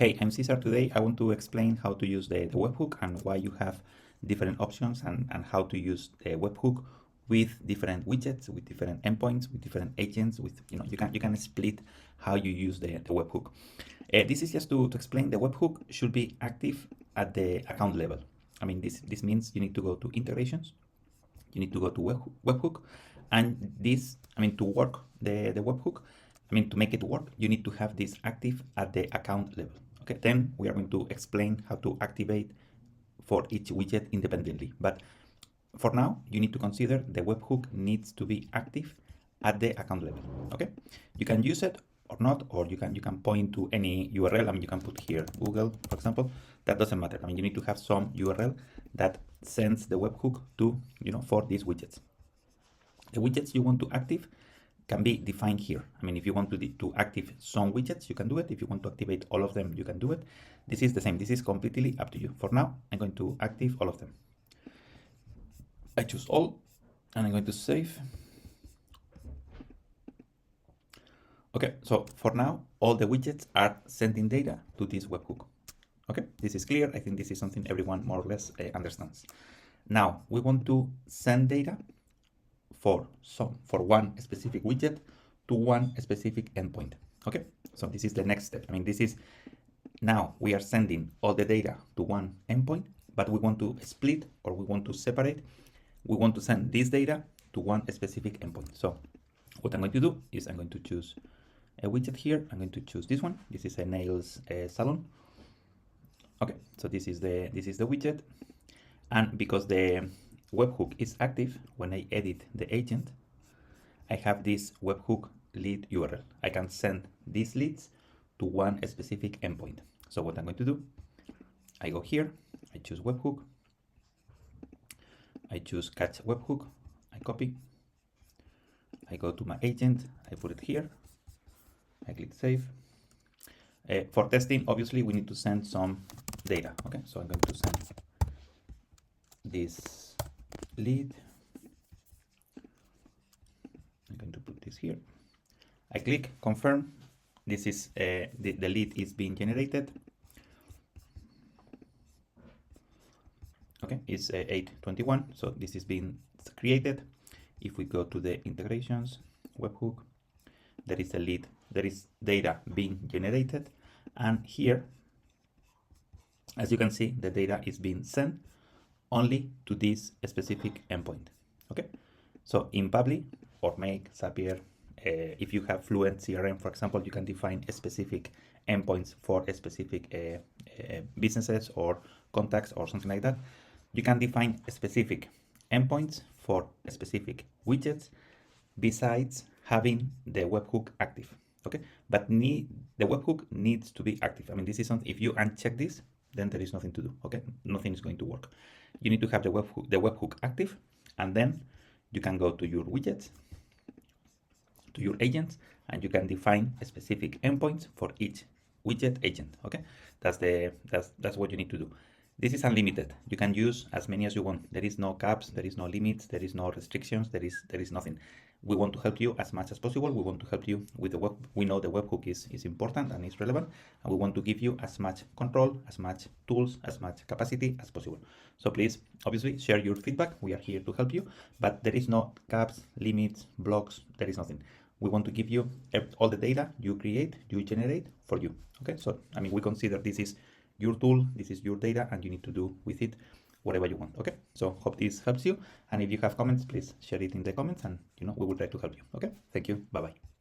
Hey, I'm Cesar. Today I want to explain how to use the webhook and why you have different options and how to use the webhook with different widgets, with different endpoints, with different agents, with you can split how you use the webhook. This is just to explain the webhook should be active at the account level. I mean this means you need to go to integrations, you need to go to webhook, and this, I mean, to work the webhook, I mean, to make it work, you need to have this active at the account level. Okay, then we are going to explain how to activate for each widget independently. But for now, you need to consider the webhook needs to be active at the account level. Okay, you can use it or not, or you can point to any URL. I mean, you can put here Google, for example. That doesn't matter. I mean, you need to have some URL that sends the webhook to, for these widgets. The widgets you want to active can be defined here. I mean, if you want to active some widgets, you can do it. If you want to activate all of them, you can do it. This is the same. This is completely up to you. For now, I'm going to active all of them. I choose all, and I'm going to save. Okay, so for now, all the widgets are sending data to this webhook. Okay, this is clear. I think this is something everyone more or less understands. Now, we want to send data for one specific widget to one specific endpoint. Okay, so this is the next step. I mean, this is now we are sending all the data to one endpoint, but we want to split, or we want to separate. We want to send this data to one specific endpoint. So what I'm going to do is I'm going to choose a widget here. I'm going to choose this one. This is a nails salon. Okay, so this is the widget, and because the webhook is active, when I edit the agent, I have this webhook lead URL. I can send these leads to one specific endpoint. So what I'm going to do, I go here, I choose webhook, I choose catch webhook, I copy, I go to my agent, I put it here, I click save. For testing, obviously, we need to send some data. Okay, so I'm going to send this lead. I'm going to put this here. I click confirm. This is the lead is being generated. Okay, it's 8:21, so this is being created. If we go to the integrations webhook, there is a lead, there is data being generated, and here, as you can see, the data is being sent only to this specific endpoint. Okay, so in Publi or Make, Zapier, if you have Fluent CRM, for example, you can define a specific endpoints for a specific businesses or contacts or something like that. You can define specific endpoints for specific widgets besides having the webhook active. Okay, but the webhook needs to be active. I mean, this is something, if you uncheck this, then there is nothing to do. Okay, nothing is going to work. You need to have the webhook active, and then you can go to your widgets, to your agents, and you can define a specific endpoints for each widget agent. Okay, that's what you need to do. This is unlimited. You can use as many as you want. There is no caps, there is no limits, there is no restrictions, there is nothing. We want to help you as much as possible. We want to help you with the web. We know the webhook is important and is relevant, and we want to give you as much control, as much tools, as much capacity as possible. So please, obviously, share your feedback. We are here to help you, but there is no caps, limits, blocks. There is nothing. We want to give you all the data you create, you generate for you. Okay, so I mean, we consider this is your tool, this is your data, and you need to do with it whatever you want. Okay, so hope this helps you, and if you have comments, please share it in the comments, and we will try to help you. Okay, thank you, bye bye.